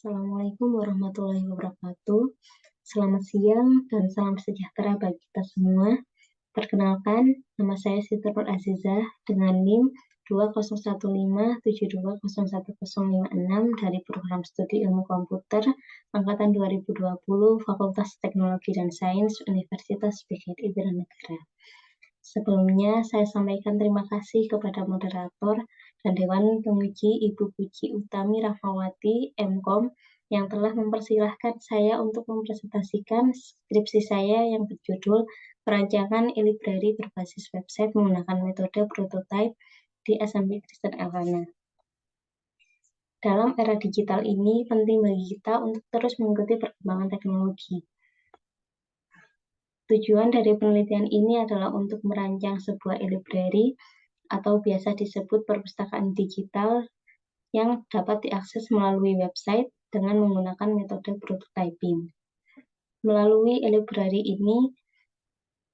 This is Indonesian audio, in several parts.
Assalamualaikum warahmatullahi wabarakatuh. Selamat siang dan salam sejahtera bagi kita semua. Perkenalkan, nama saya Siti Nur Azizah dengan NIM 201572011056 dari Program Studi Ilmu Komputer Angkatan 2020 Fakultas Teknologi dan Sains Universitas PGRI Negara. Sebelumnya, saya sampaikan terima kasih kepada moderator dan Dewan Penguji Ibu Puji Utami Rahmawati, MKOM, yang telah mempersilahkan saya untuk mempresentasikan skripsi saya yang berjudul Perancangan e-library berbasis website menggunakan metode prototype di SMP Kristen Elkana. Dalam era digital ini, penting bagi kita untuk terus mengikuti perkembangan teknologi. Tujuan dari penelitian ini adalah untuk merancang sebuah e-library atau biasa disebut perpustakaan digital yang dapat diakses melalui website dengan menggunakan metode prototyping. Melalui e-library ini,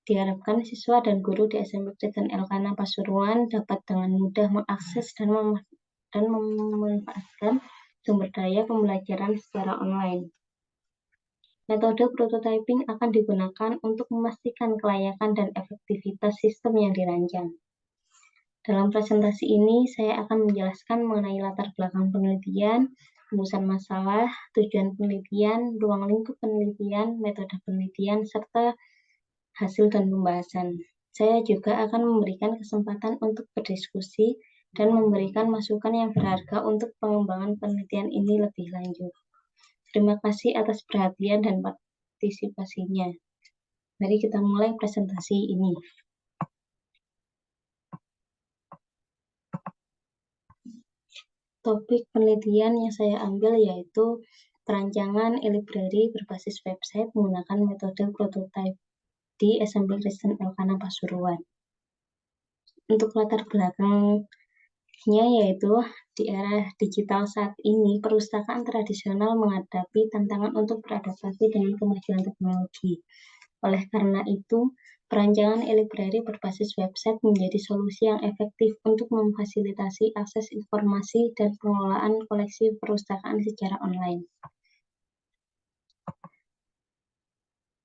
diharapkan siswa dan guru di SMP Kristen Elkana Pasuruan dapat dengan mudah mengakses dan memanfaatkan sumber daya pembelajaran secara online. Metode prototyping akan digunakan untuk memastikan kelayakan dan efektivitas sistem yang dirancang. Dalam presentasi ini, saya akan menjelaskan mengenai latar belakang penelitian, rumusan masalah, tujuan penelitian, ruang lingkup penelitian, metode penelitian, serta hasil dan pembahasan. Saya juga akan memberikan kesempatan untuk berdiskusi dan memberikan masukan yang berharga untuk pengembangan penelitian ini lebih lanjut. Terima kasih atas perhatian dan partisipasinya. Mari kita mulai presentasi ini. Topik penelitian yang saya ambil yaitu perancangan e-library berbasis website menggunakan metode prototype di SMP Kristen Elkana Pasuruan. Untuk latar belakangnya yaitu di era digital saat ini, perpustakaan tradisional menghadapi tantangan untuk beradaptasi dengan kemajuan teknologi. Oleh karena itu, perancangan e-library berbasis website menjadi solusi yang efektif untuk memfasilitasi akses informasi dan pengelolaan koleksi perpustakaan secara online.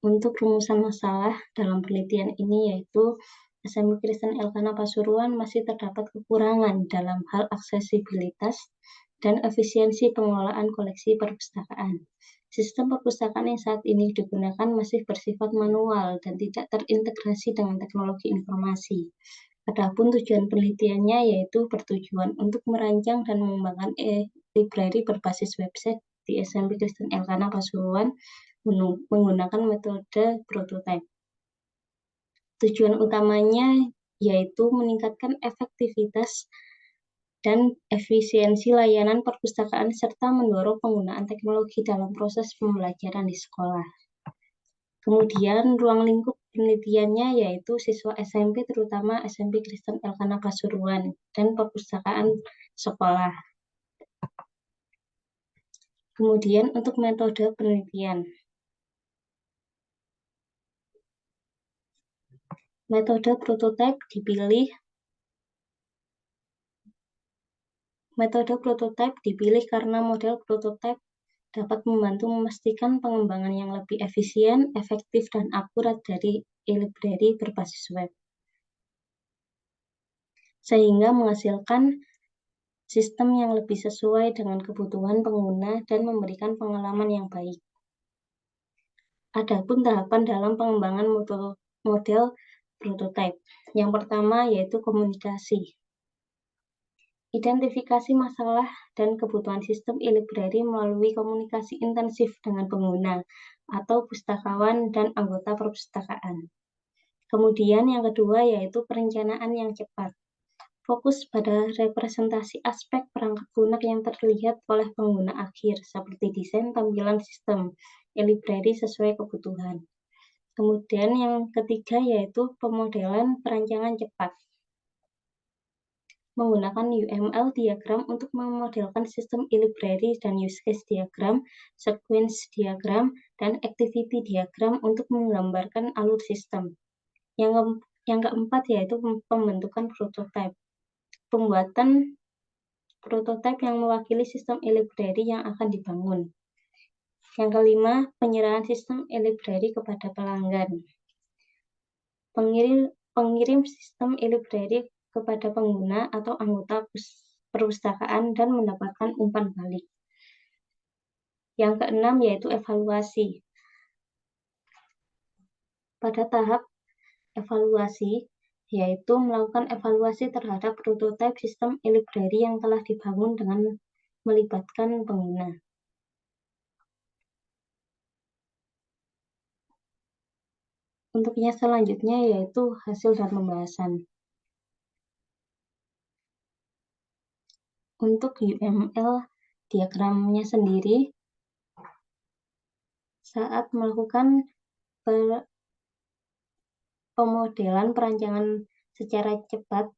Untuk rumusan masalah dalam penelitian ini yaitu SMP Kristen Elkana Pasuruan masih terdapat kekurangan dalam hal aksesibilitas dan efisiensi pengelolaan koleksi perpustakaan. Sistem perpustakaan yang saat ini digunakan masih bersifat manual dan tidak terintegrasi dengan teknologi informasi. Adapun tujuan penelitiannya yaitu bertujuan untuk merancang dan mengembangkan e-library berbasis website di SMP Kristen Elkana Pasuruan menggunakan metode prototype. Tujuan utamanya yaitu meningkatkan efektivitas dan efisiensi layanan perpustakaan serta mendorong penggunaan teknologi dalam proses pembelajaran di sekolah. Kemudian ruang lingkup penelitiannya yaitu siswa SMP terutama SMP Kristen Elkana Pasuruan dan perpustakaan sekolah. Kemudian untuk metode penelitian. Metode prototype dipilih karena model prototype dapat membantu memastikan pengembangan yang lebih efisien, efektif, dan akurat dari e-library berbasis web, sehingga menghasilkan sistem yang lebih sesuai dengan kebutuhan pengguna dan memberikan pengalaman yang baik. Adapun tahapan dalam pengembangan model prototype. Yang pertama yaitu komunikasi. Identifikasi masalah dan kebutuhan sistem e-library melalui komunikasi intensif dengan pengguna atau pustakawan dan anggota perpustakaan. Kemudian yang kedua yaitu perencanaan yang cepat. Fokus pada representasi aspek perangkat lunak yang terlihat oleh pengguna akhir, seperti desain tampilan sistem e-library sesuai kebutuhan. Kemudian yang ketiga yaitu pemodelan perancangan cepat. Menggunakan UML diagram untuk memodelkan sistem e-library dan use case diagram, sequence diagram, dan activity diagram untuk menggambarkan alur sistem. Yang keempat yaitu pembentukan prototype. Pembuatan prototipe yang mewakili sistem e-library yang akan dibangun. Yang kelima, penyerahan sistem e-library kepada pelanggan. Pengirim sistem e-library kepada pengguna atau anggota perpustakaan dan mendapatkan umpan balik. Yang keenam yaitu evaluasi. Pada tahap evaluasi, yaitu melakukan evaluasi terhadap prototipe sistem e-library yang telah dibangun dengan melibatkan pengguna. Untuknya selanjutnya yaitu hasil dan pembahasan. Untuk UML diagramnya sendiri, saat melakukan pemodelan perancangan secara cepat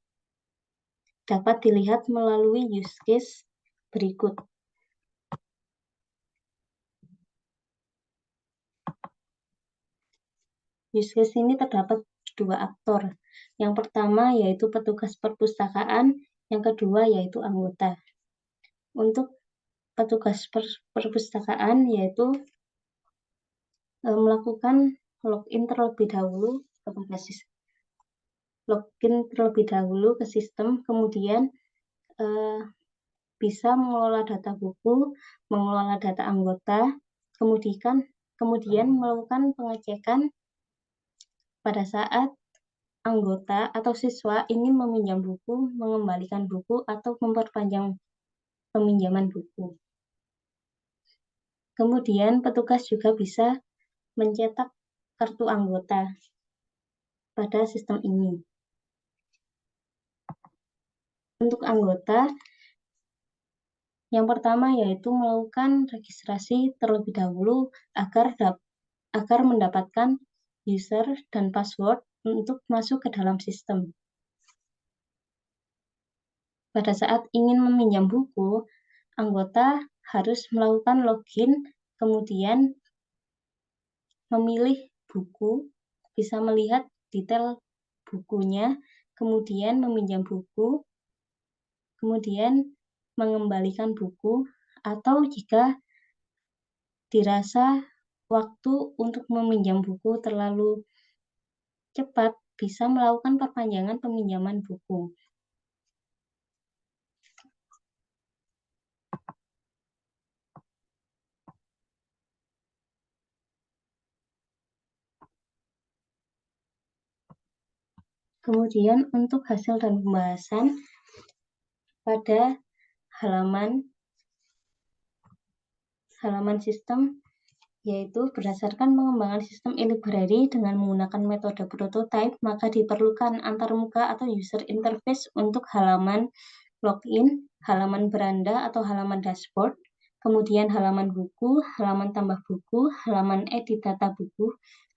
dapat dilihat melalui use case berikut. Use case ini terdapat dua aktor. Yang pertama yaitu petugas perpustakaan, yang kedua yaitu anggota. Untuk petugas perpustakaan yaitu melakukan login terlebih dahulu ke sistem, kemudian bisa mengelola data buku, mengelola data anggota, kemudian melakukan pengecekan pada saat anggota atau siswa ingin meminjam buku, mengembalikan buku, atau memperpanjang peminjaman buku. Kemudian petugas juga bisa mencetak kartu anggota pada sistem ini. Untuk anggota, yang pertama yaitu melakukan registrasi terlebih dahulu agar mendapatkan user dan password untuk masuk ke dalam sistem. Pada saat ingin meminjam buku, anggota harus melakukan login, kemudian memilih buku, bisa melihat detail bukunya, kemudian meminjam buku, kemudian mengembalikan buku, atau jika dirasa waktu untuk meminjam buku terlalu cepat, bisa melakukan perpanjangan peminjaman buku. Kemudian untuk hasil dan pembahasan pada halaman sistem, yaitu berdasarkan pengembangan sistem e-library dengan menggunakan metode prototype, maka diperlukan antarmuka atau user interface untuk halaman login, halaman beranda atau halaman dashboard, kemudian halaman buku, halaman tambah buku, halaman edit data buku,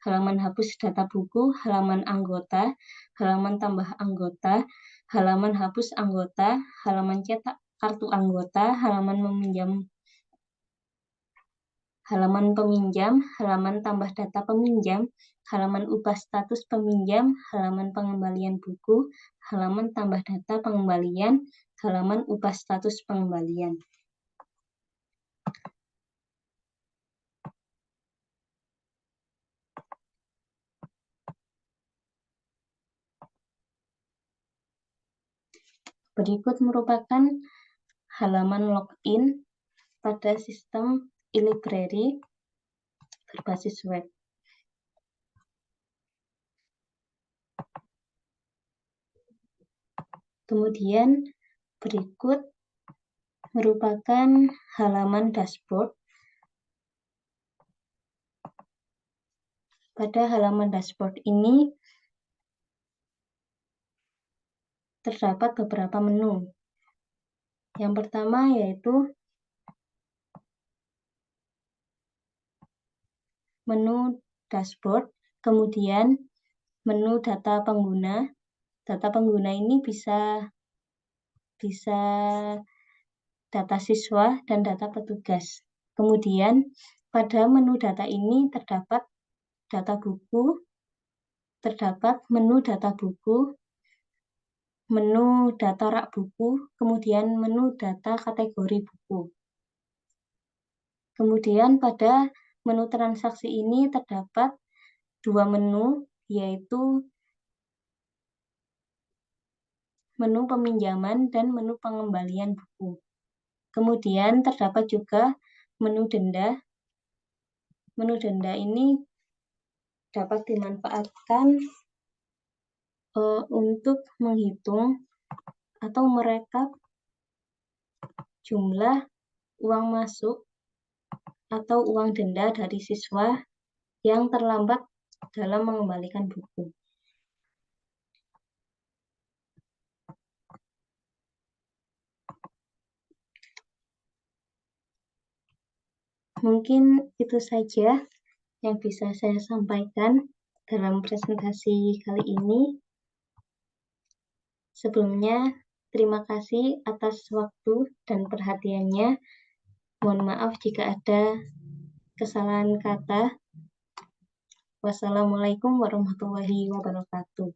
halaman hapus data buku, halaman anggota, halaman tambah anggota, halaman hapus anggota, halaman cetak kartu anggota, halaman peminjam, halaman tambah data peminjam, halaman ubah status peminjam, halaman pengembalian buku, halaman tambah data pengembalian, halaman ubah status pengembalian. Berikut merupakan halaman login pada sistem e-library berbasis web. Kemudian berikut merupakan halaman dashboard. Pada halaman dashboard ini terdapat beberapa menu. Yang pertama yaitu menu dashboard, kemudian menu data pengguna. Data pengguna ini bisa data siswa dan data petugas. Kemudian pada menu data ini terdapat data buku, terdapat menu data buku, menu data rak buku, kemudian menu data kategori buku. Kemudian pada menu transaksi ini terdapat dua menu, yaitu menu peminjaman dan menu pengembalian buku. Kemudian terdapat juga menu denda. Menu denda ini dapat dimanfaatkan untuk menghitung atau merekap jumlah uang masuk atau uang denda dari siswa yang terlambat dalam mengembalikan buku. Mungkin itu saja yang bisa saya sampaikan dalam presentasi kali ini. Sebelumnya, terima kasih atas waktu dan perhatiannya. Mohon maaf jika ada kesalahan kata. Wassalamualaikum warahmatullahi wabarakatuh.